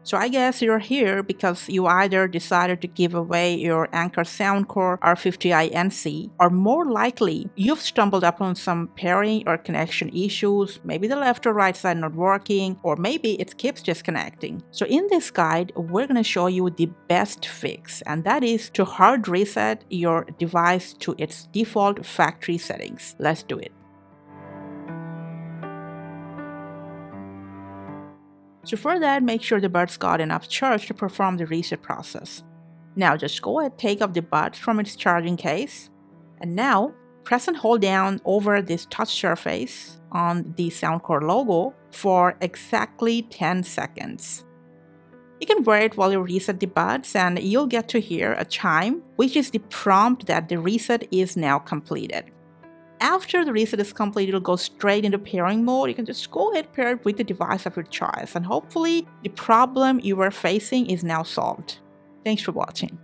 So I guess you're here because you either decided to give away your Anker Soundcore R50i NC, or more likely, you've stumbled upon some pairing or connection issues, maybe the left or right side not working, or maybe it keeps disconnecting. So in this guide, we're going to show you the best fix, and that is to hard reset your device to its default factory settings. Let's do it. So for that, make sure the buds got enough charge to perform the reset process. Now just go ahead, take off the buds from its charging case, and now press and hold down over this touch surface on the Soundcore logo for exactly 10 seconds. You can wait while you reset the buds and you'll get to hear a chime, which is the prompt that the reset is now completed. After the reset is complete, it'll go straight into pairing mode. You can just go ahead and pair it with the device of your choice, and hopefully the problem you were facing is now solved. Thanks for watching.